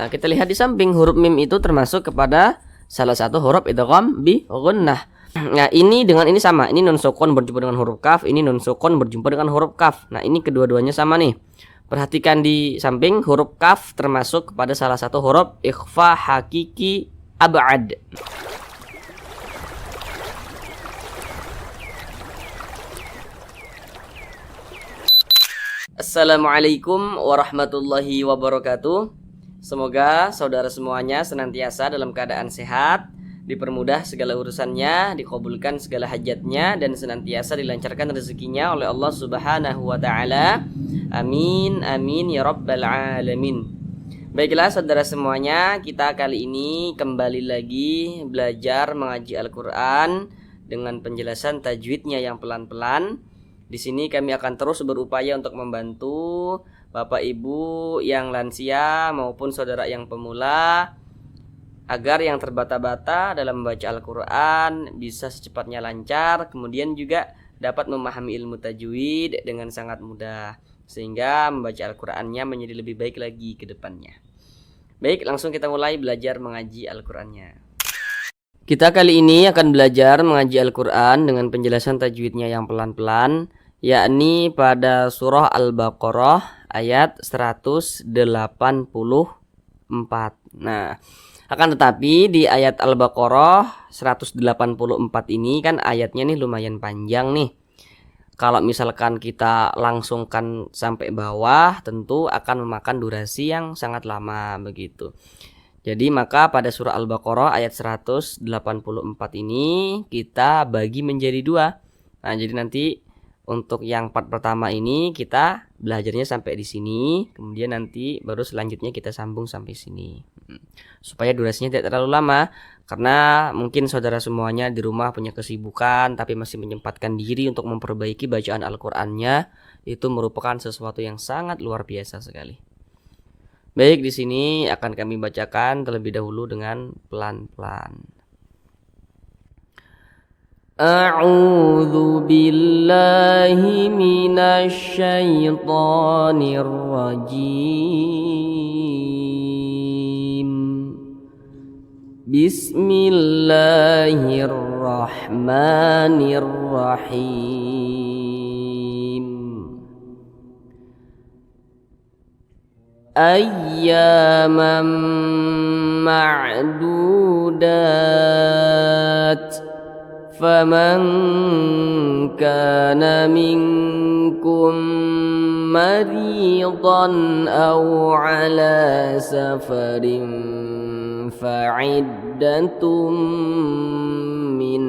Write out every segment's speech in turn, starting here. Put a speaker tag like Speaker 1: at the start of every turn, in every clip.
Speaker 1: Nah, kita lihat di samping huruf mim itu termasuk kepada salah satu huruf idgham bi gunnah. Nah, ini dengan ini sama. Ini nun sukun berjumpa dengan huruf kaf, ini nun sukun berjumpa dengan huruf kaf. Nah, ini kedua-duanya sama nih. Perhatikan di samping huruf kaf termasuk kepada salah satu huruf ikhfa hakiki ab'ad. Assalamualaikum warahmatullahi wabarakatuh. Semoga saudara semuanya senantiasa dalam keadaan sehat, dipermudah segala urusannya, dikabulkan segala hajatnya, dan senantiasa dilancarkan rezekinya oleh Allah Subhanahu wa ta'ala. Amin, amin ya rabbal alamin. Baiklah saudara semuanya, kita kali ini kembali lagi belajar mengaji Al-Quran dengan penjelasan tajwidnya yang pelan-pelan. Di sini kami akan terus berupaya untuk membantu Bapak Ibu yang lansia maupun saudara yang pemula agar yang terbata-bata dalam membaca Al-Quran bisa secepatnya lancar, kemudian juga dapat memahami ilmu tajwid dengan sangat mudah, sehingga membaca Al-Qurannya menjadi lebih baik lagi ke depannya. Baik, langsung kita mulai belajar mengaji Al-Qurannya. Kita kali ini akan belajar mengaji Al-Quran dengan penjelasan tajwidnya yang pelan-pelan, yakni pada surah Al-Baqarah ayat 184. Nah, akan tetapi di ayat Al-Baqarah 184 ini kan ayatnya nih lumayan panjang nih. Kalau misalkan kita langsungkan sampai bawah, tentu akan memakan durasi yang sangat lama begitu. Jadi maka pada surah Al-Baqarah ayat 184 ini kita bagi menjadi dua. Nah, jadi nanti untuk yang part pertama ini kita belajarnya sampai di sini, kemudian nanti baru selanjutnya kita sambung sampai sini. Supaya durasinya tidak terlalu lama, karena mungkin saudara semuanya di rumah punya kesibukan tapi masih menyempatkan diri untuk memperbaiki bacaan Al-Qur'annya, itu merupakan sesuatu yang sangat luar biasa sekali. Baik, di sini akan kami bacakan terlebih dahulu dengan pelan-pelan. A'udzu billahi minasy syaithanir rajim. Bismillahirrahmanirrahim. Ayyaman ma'dudat. فمن كان منكم مريضا أو على سفر فعدة من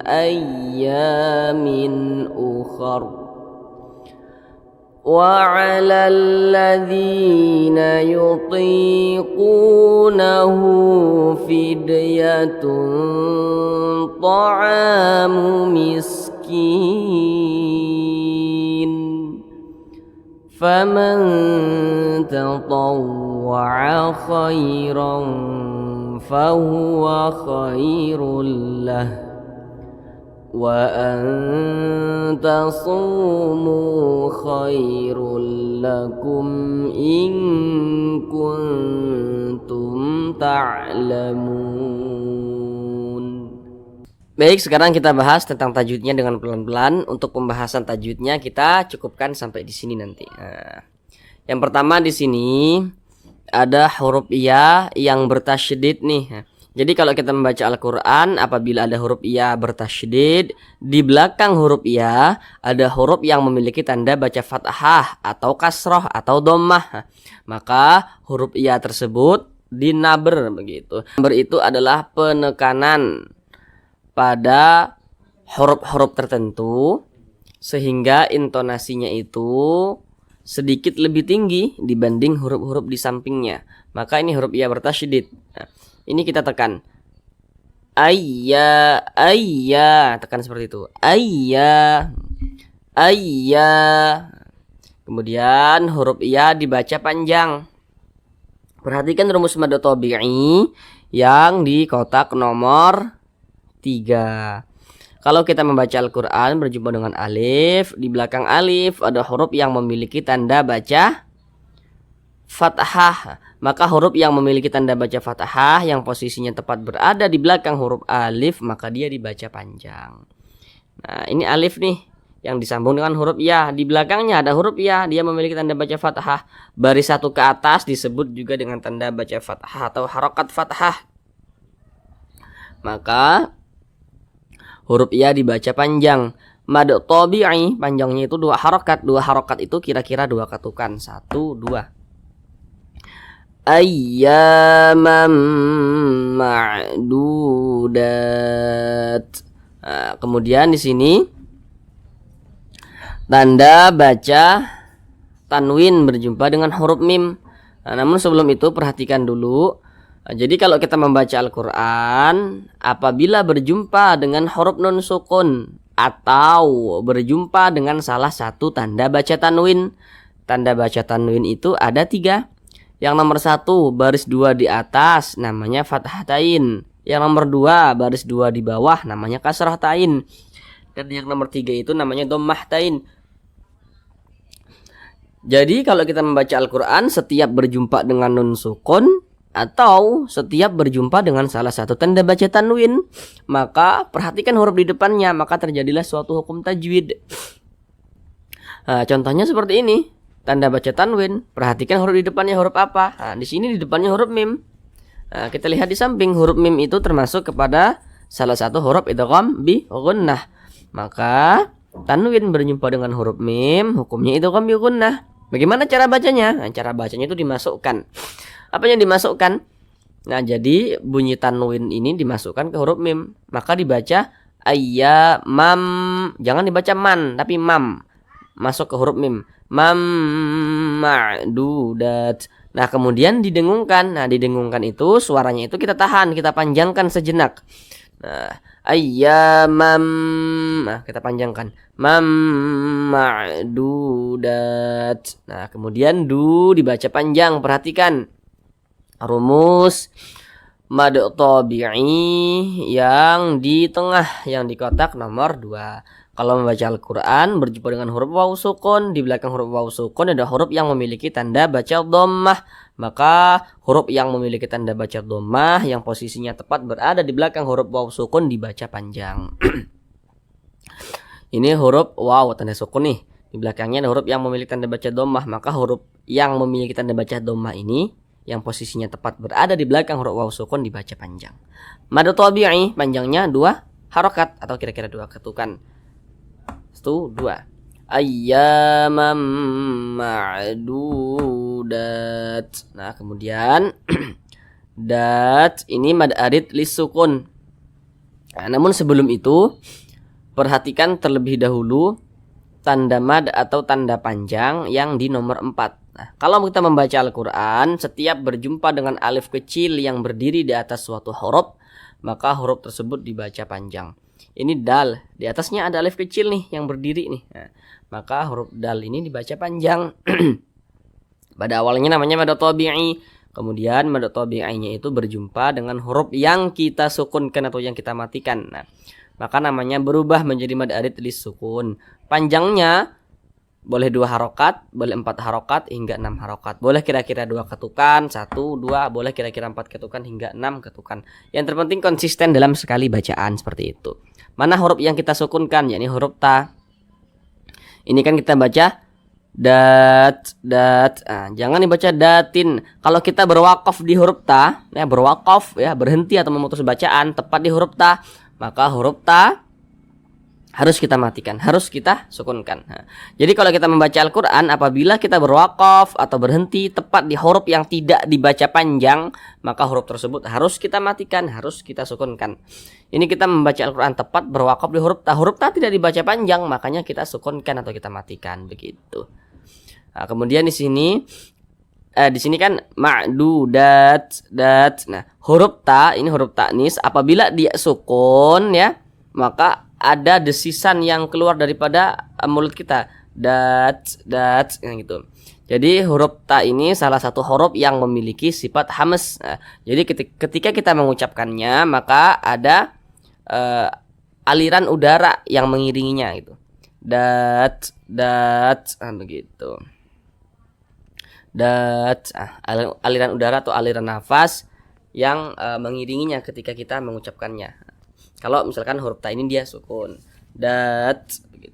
Speaker 1: أيام أخر وعلى الذين يطيقونه فدية طعام مسكين فمن تطوع خيرا فهو خير له وأن تصوموا خير لكم إن كنتم تعلمون. Baik, sekarang kita bahas tentang tajwidnya dengan pelan-pelan. Untuk pembahasan tajwidnya kita cukupkan sampai di sini nanti. Nah, yang pertama di sini ada huruf ya yang bertasydid nih. Jadi kalau kita membaca Al-Quran, apabila ada huruf ya bertasydid, di belakang huruf ya ada huruf yang memiliki tanda baca fathah atau kasroh atau dhammah, maka huruf ya tersebut dinaber begitu. Naber itu adalah penekanan pada huruf-huruf tertentu sehingga intonasinya itu sedikit lebih tinggi dibanding huruf-huruf di sampingnya. Maka ini huruf ya bertasydid. Nah, ini kita tekan ayya, ayya, tekan seperti itu, ayya, ayya. Kemudian huruf ya dibaca panjang. Perhatikan rumus mad tabi'i yang di kotak nomor 3. Kalau kita membaca Al-Quran berjumpa dengan alif, di belakang alif ada huruf yang memiliki tanda baca fathah, maka huruf yang memiliki tanda baca fathah yang posisinya tepat berada di belakang huruf alif, maka dia dibaca panjang. Nah, ini alif nih yang disambung dengan huruf ya. Di belakangnya ada huruf ya, dia memiliki tanda baca fathah. Baris satu ke atas disebut juga dengan tanda baca fathah atau harokat fathah. Maka huruf ya dibaca panjang. Mad tabi'i panjangnya itu 2 harokat. 2 harokat itu kira-kira 2 ketukan. 1, 2. Ayyaman ma'dudat. Nah, kemudian di sini tanda baca tanwin berjumpa dengan huruf mim. Nah, namun sebelum itu perhatikan dulu. Jadi kalau kita membaca Al-Quran, apabila berjumpa dengan huruf nun sukun atau berjumpa dengan salah satu tanda baca tanwin, tanda baca tanwin itu ada 3. Yang nomor 1 baris 2 di atas namanya fathatain. Yang nomor 2 baris 2 di bawah namanya kasrahtain. Dan yang nomor 3 itu namanya dhammahtain. Jadi kalau kita membaca Al-Quran, setiap berjumpa dengan nun sukun atau setiap berjumpa dengan salah satu tanda baca tanwin, maka perhatikan huruf di depannya, maka terjadilah suatu hukum tajwid. Nah, contohnya seperti ini. Tanda baca tanwin, perhatikan huruf di depannya huruf apa. Nah, di sini di depannya huruf mim. Nah, kita lihat di samping huruf mim itu termasuk kepada salah satu huruf idgham bi gunnah. Maka tanwin berjumpa dengan huruf mim, hukumnya idgham bi gunnah. Bagaimana cara bacanya? Nah, cara bacanya itu dimasukkan. Apa yang dimasukkan? Nah, jadi bunyi tanwin ini dimasukkan ke huruf mim. Maka dibaca ayyamam. Jangan dibaca man, tapi mam. Masuk ke huruf mim. Mam ma'dudat. Nah, kemudian didengungkan. Nah, didengungkan itu suaranya itu kita tahan, kita panjangkan sejenak. Nah, ayyamam. Nah, kita panjangkan. Mam ma'dudat. Nah, kemudian du dibaca panjang. Perhatikan rumus mad tabi'i yang di tengah, yang di kotak nomor 2. Kalau membaca Al-Quran berjumpa dengan huruf waw sukun, di belakang huruf waw sukun ada huruf yang memiliki tanda baca dhammah. Maka huruf yang memiliki tanda baca dhammah yang posisinya tepat berada di belakang huruf waw sukun dibaca panjang. Ini huruf waw tanda sukun nih. Di belakangnya ada huruf yang memiliki tanda baca dhammah, maka huruf yang memiliki tanda baca dhammah ini yang posisinya tepat berada di belakang huruf waw sukun dibaca panjang. Mad tabi'i panjangnya 2 harokat atau kira-kira 2 ketukan. 1, 2. Ayyamam ma'dudat. Nah, kemudian dat ini mad arid lisukun. Nah, namun sebelum itu perhatikan terlebih dahulu tanda mad atau tanda panjang yang di nomor 4. Nah, kalau kita membaca Al-Quran, setiap berjumpa dengan alif kecil yang berdiri di atas suatu huruf, maka huruf tersebut dibaca panjang. Ini dal, di atasnya ada alif kecil nih yang berdiri nih. Nah, maka huruf dal ini dibaca panjang. Pada awalnya namanya mad tabi'i. Kemudian mad tabi'inya itu berjumpa dengan huruf yang kita sukunkan atau yang kita matikan. Nah, maka namanya berubah menjadi mad arid lisukun. Panjangnya boleh 2 harokat, boleh 4 harokat hingga 6 harokat. Boleh kira-kira 2 ketukan, 1, 2, boleh kira-kira 4 ketukan hingga 6 ketukan. Yang terpenting konsisten dalam sekali bacaan seperti itu. Mana huruf yang kita sukunkan, yakni huruf ta. Ini kan kita baca dat. Nah, jangan dibaca datin. Kalau kita berwakaf di huruf ta, ya berwakaf ya, berhenti atau memutus bacaan tepat di huruf ta, maka huruf ta harus kita matikan, harus kita sukunkan. Nah, jadi kalau kita membaca Al-Quran, apabila kita berwakaf atau berhenti tepat di huruf yang tidak dibaca panjang, maka huruf tersebut harus kita matikan, harus kita sukunkan. Ini kita membaca Al-Quran tepat berwakaf di huruf ta. Huruf ta tidak dibaca panjang, makanya kita sukunkan atau kita matikan begitu. Nah, kemudian di sini kan ma'dudat, dat. Nah, huruf ta ini huruf ta'nis, apabila dia sukun ya, maka ada desisan yang keluar daripada mulut kita, dat gitu. Jadi huruf ta ini salah satu huruf yang memiliki sifat hams. Nah, jadi ketika kita mengucapkannya, maka ada aliran udara yang mengiringinya gitu. Dat begitu. Dat, aliran udara atau aliran nafas yang mengiringinya ketika kita mengucapkannya. Kalau misalkan huruf ta ini dia sukun, dat begitu.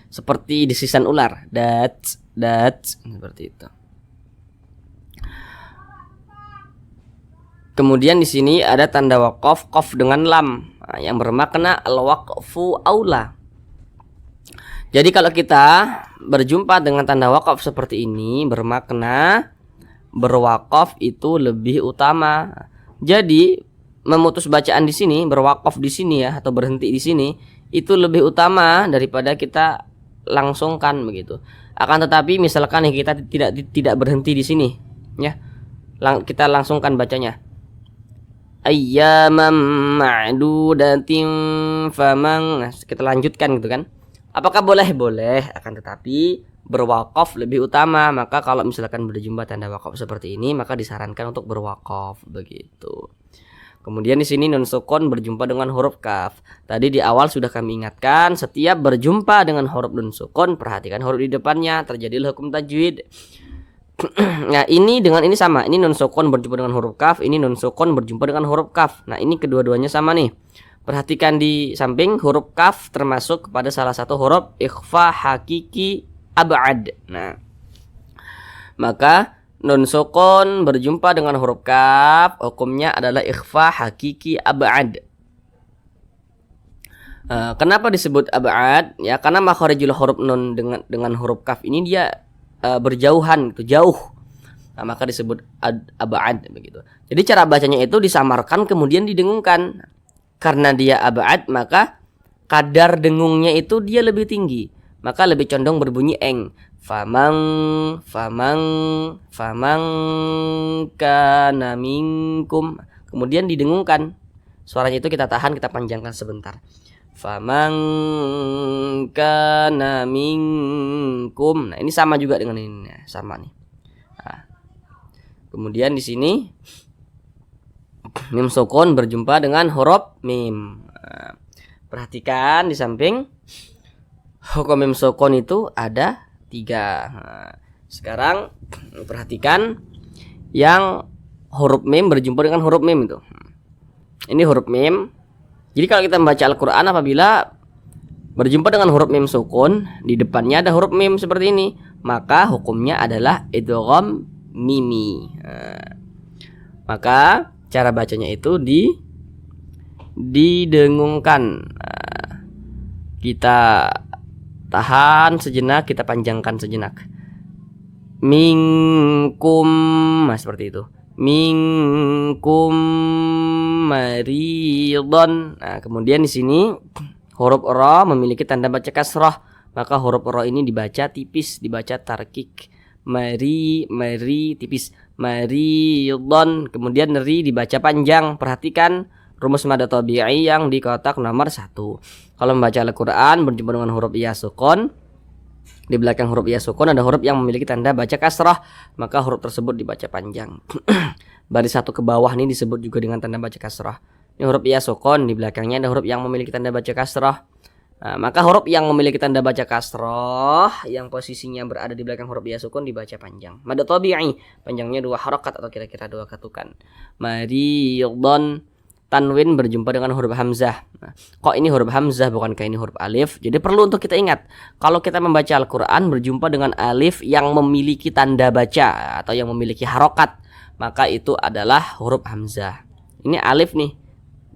Speaker 1: Seperti desisan ular, dat seperti itu. Kemudian di sini ada tanda waqaf, qaf dengan lam, yang bermakna al-waqfu aula. Jadi kalau kita berjumpa dengan tanda waqaf seperti ini, bermakna berwaqaf itu lebih utama. Jadi memutus bacaan di sini, berwaqaf di sini ya, atau berhenti di sini, itu lebih utama daripada kita langsungkan begitu. Akan tetapi misalkan kita tidak berhenti di sini, ya, kita langsungkan bacanya. Ayyamam ma'dudatin faman, kita lanjutkan gitu kan. Apakah boleh? Boleh, akan tetapi berwaqaf lebih utama. Maka kalau misalkan berjumpa tanda waqaf seperti ini, maka disarankan untuk berwaqaf begitu. Kemudian di sini nun sukun berjumpa dengan huruf kaf. Tadi di awal sudah kami ingatkan, setiap berjumpa dengan huruf nun sukun, perhatikan huruf di depannya, terjadilah hukum tajwid. Nah, ini dengan ini sama. Ini nun sukun berjumpa dengan huruf kaf, ini nun sukun berjumpa dengan huruf kaf. Nah, ini kedua-duanya sama nih. Perhatikan di samping huruf kaf termasuk kepada salah satu huruf ikhfa hakiki ab'ad. Nah, maka nun sukun berjumpa dengan huruf kaf, hukumnya adalah ikhfa hakiki ab'ad. Kenapa disebut ab'ad? Ya, karena makharijul huruf nun dengan huruf kaf ini dia berjauhan, itu jauh. Nah, maka disebut ab'ad begitu. Jadi cara bacanya itu disamarkan kemudian didengungkan. Karena dia ab'ad, maka kadar dengungnya itu dia lebih tinggi, maka lebih condong berbunyi eng. Famang kana minkum. Kemudian didengungkan. Suaranya itu kita tahan, kita panjangkan sebentar. Famang kana minkum. Nah, ini sama juga dengan ini, sama nih. Nah, kemudian di sini mim sukun berjumpa dengan huruf mim. Nah, perhatikan di samping hukum mim sukun itu ada 3. Nah, sekarang perhatikan yang huruf mim berjumpa dengan huruf mim itu. Ini huruf mim. Jadi kalau kita membaca Al-Quran, apabila berjumpa dengan huruf mim sukun, di depannya ada huruf mim seperti ini, maka hukumnya adalah idgham mimi. Nah, maka cara bacanya itu didengungkan. Nah, kita tahan sejenak, kita panjangkan sejenak. Minkum, nah seperti itu. Minkum maridon. Nah, kemudian di sini huruf ra memiliki tanda baca kasrah, maka huruf ra ini dibaca tipis, dibaca tarkik. Mari tipis, maridon. Kemudian ri dibaca panjang. Perhatikan rumus mad tabi'i yang di kotak nomor 1. Kalau membaca Al-Quran berjumpa dengan huruf ya sukun, di belakang huruf ya sukun ada huruf yang memiliki tanda baca kasrah, maka huruf tersebut dibaca panjang. Baris 1 ke bawah ini disebut juga dengan tanda baca kasrah. Ini huruf ya sukun, di belakangnya ada huruf yang memiliki tanda baca kasrah. Nah, maka huruf yang memiliki tanda baca kasrah yang posisinya berada di belakang huruf ya sukun dibaca panjang. Mad tabi'i, panjangnya 2 harakat atau kira-kira 2 ketukan. Maridon. Tanwin berjumpa dengan huruf hamzah. Nah, kok ini huruf hamzah bukankah ini huruf alif? Jadi perlu untuk kita ingat, kalau kita membaca Al-Quran berjumpa dengan alif yang memiliki tanda baca atau yang memiliki harokat, maka itu adalah huruf hamzah. Ini alif nih.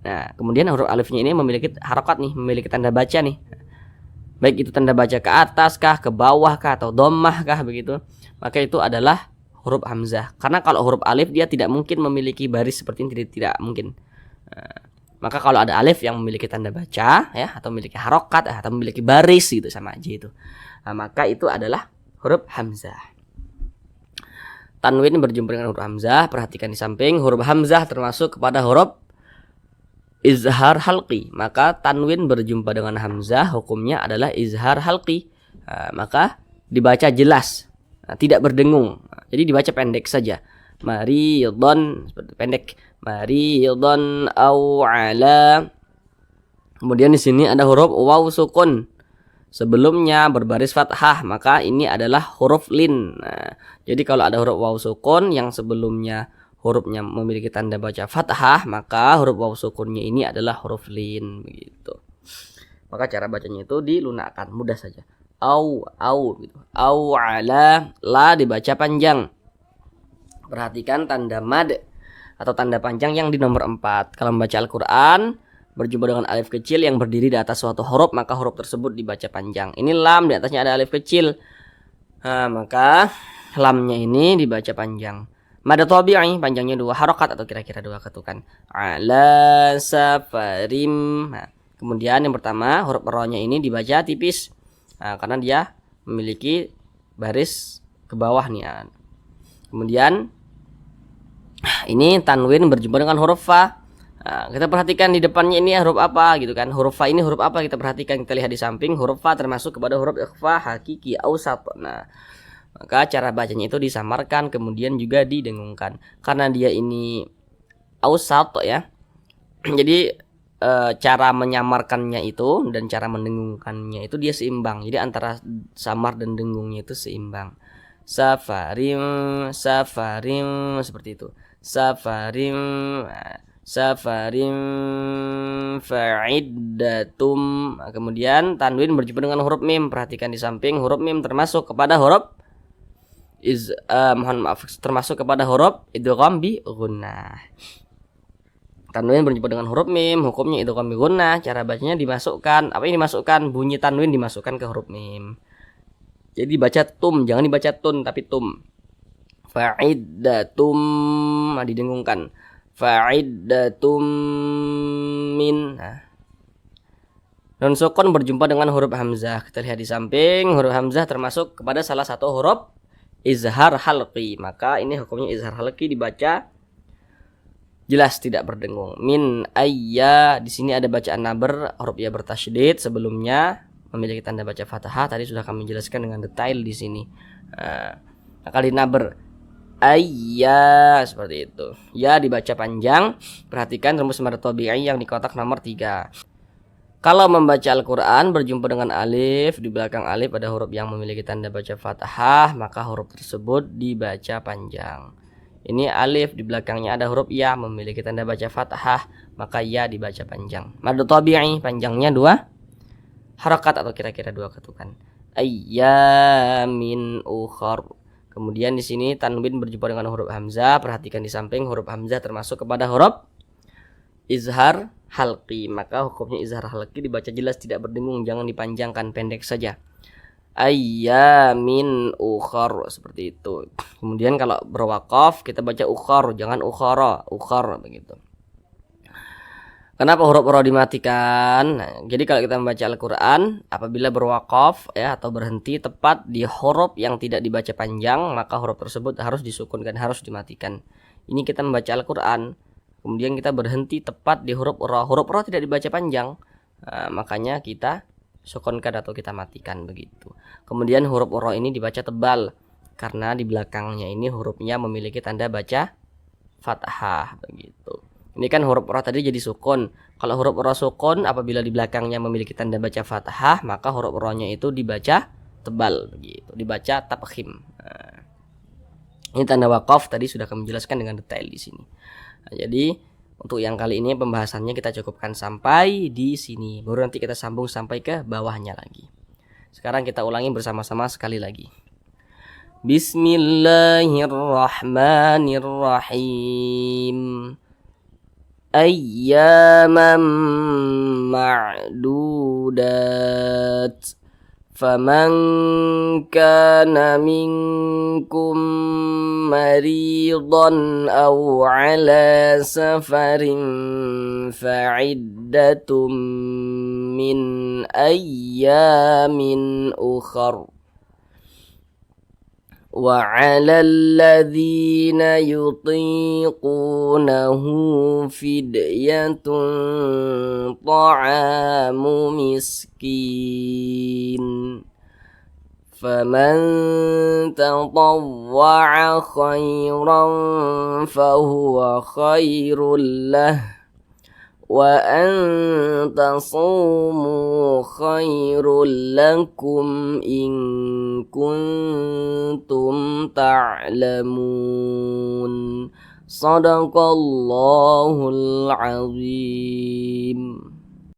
Speaker 1: Nah, kemudian huruf alifnya ini memiliki harokat nih, memiliki tanda baca nih. Baik itu tanda baca ke atas kah, ke bawah kah, atau dhammah kah begitu, maka itu adalah huruf hamzah. Karena kalau huruf alif dia tidak mungkin memiliki baris seperti ini, tidak mungkin. Nah, maka kalau ada alif yang memiliki tanda baca ya, atau memiliki harokat atau memiliki baris gitu, sama aja itu. Nah, maka itu adalah huruf hamzah. Tanwin berjumpa dengan huruf hamzah. Perhatikan di samping huruf hamzah termasuk kepada huruf izhar halqi. Maka tanwin berjumpa dengan hamzah hukumnya adalah izhar halqi. Nah, maka dibaca jelas, nah, tidak berdengung. Nah, jadi dibaca pendek saja. Maridon, seperti pendek. Maridon au ala. Kemudian di sini ada huruf waw sukun. sebelumnya berbaris fathah, maka ini adalah huruf lin. Nah, jadi kalau ada huruf waw sukun yang sebelumnya hurufnya memiliki tanda baca fathah, maka huruf waw sukunnya ini adalah huruf lin begitu. Maka cara bacanya itu dilunakkan, mudah saja. Au gitu. Au ala, la dibaca panjang. Perhatikan tanda mad atau tanda panjang yang di nomor 4. Kalau membaca Al-Qur'an berjumpa dengan alif kecil yang berdiri di atas suatu huruf, maka huruf tersebut dibaca panjang. Ini lam, di atasnya ada alif kecil. Nah, maka lamnya ini dibaca panjang. Mad tabi'i panjangnya 2 harokat atau kira-kira 2 ketukan. Ala safarim. Nah, kemudian yang pertama huruf ra-nya ini dibaca tipis. Nah, karena dia memiliki baris ke bawah nih. Kemudian ini tanwin berjumpa dengan huruf fa. Nah, kita perhatikan di depannya ini huruf apa gitu kan. Huruf fa ini huruf apa, kita perhatikan, kita lihat di samping. Huruf fa termasuk kepada huruf ikhfa hakiki ausat. Nah, maka cara bacanya itu disamarkan kemudian juga didengungkan. Karena dia ini ausat ya. Jadi cara menyamarkannya itu dan cara mendengungkannya itu dia seimbang. Jadi antara samar dan dengungnya itu seimbang. Safarim seperti itu. Safarim fa'iddatum. Nah, kemudian tanwin berjumpa dengan huruf mim. Perhatikan di samping huruf mim termasuk kepada huruf termasuk kepada huruf idgham bi gunnah. Tanwin berjumpa dengan huruf mim, hukumnya idgham bi gunnah. Cara bacanya dimasukkan, apa ini dimasukkan? Bunyi tanwin dimasukkan ke huruf mim. Jadi dibaca tum, jangan dibaca tun tapi tum. Fa'iddatum, didengungkan. Fa'iddatum min. Nun sukun berjumpa dengan huruf hamzah. Kita lihat di samping, huruf hamzah termasuk kepada salah satu huruf izhar halqi. Maka ini hukumnya izhar halqi dibaca jelas tidak berdengung. Min ayya, di sini ada bacaan naber, huruf ya bertasydid, sebelumnya memiliki tanda baca fathah. Tadi sudah kami jelaskan dengan detail di sini. Kali naber ayya seperti itu. Ya dibaca panjang. Perhatikan rumus mad tabi'i yang di kotak nomor 3. Kalau membaca Al-Qur'an berjumpa dengan alif, di belakang alif ada huruf yang memiliki tanda baca fathah, maka huruf tersebut dibaca panjang. Ini alif, di belakangnya ada huruf ya memiliki tanda baca fathah, maka ya dibaca panjang. Mad tabi'i panjangnya 2 harakat atau kira-kira 2 ketukan. Ayyamin ukhar. Kemudian di sini tanwin berjumpa dengan huruf hamzah. Perhatikan di samping huruf hamzah termasuk kepada huruf izhar halqi. Maka hukumnya izhar halqi dibaca jelas tidak berdengung, jangan dipanjangkan, pendek saja. Ayyamin ukhar, seperti itu. Kemudian kalau berwaqaf kita baca ukhar, jangan ukhara, ukhar begitu. Kenapa huruf ra dimatikan? Nah, jadi kalau kita membaca Al-Qur'an apabila berwaqaf ya atau berhenti tepat di huruf yang tidak dibaca panjang, maka huruf tersebut harus disukunkan, harus dimatikan. Ini kita membaca Al-Qur'an, kemudian kita berhenti tepat di huruf ra. Huruf ra tidak dibaca panjang. Nah, makanya kita sukunkan atau kita matikan begitu. Kemudian huruf ra ini dibaca tebal karena di belakangnya ini hurufnya memiliki tanda baca fathah begitu. Ini kan huruf ra tadi jadi sukun. Kalau huruf ra sukun apabila di belakangnya memiliki tanda baca fathah, maka huruf ra-nya itu dibaca tebal begitu, dibaca tafkhim. Nah, ini tanda waqaf tadi sudah kami jelaskan dengan detail di sini. Nah, jadi untuk yang kali ini pembahasannya kita cukupkan sampai di sini. Baru nanti kita sambung sampai ke bawahnya lagi. Sekarang kita ulangi bersama-sama sekali lagi. Bismillahirrahmanirrahim. Ayyaman ma'dudat. Faman kana minkum maridan aw ala safarin fa'iddatum min ayyamin ukhar. وعلى الذين يطيقونه فدية طعام مسكين فمن تطوع خيرا فهو خير له وأن تصوموا خير لكم إن كنتم تعلمون صدق الله العظيم.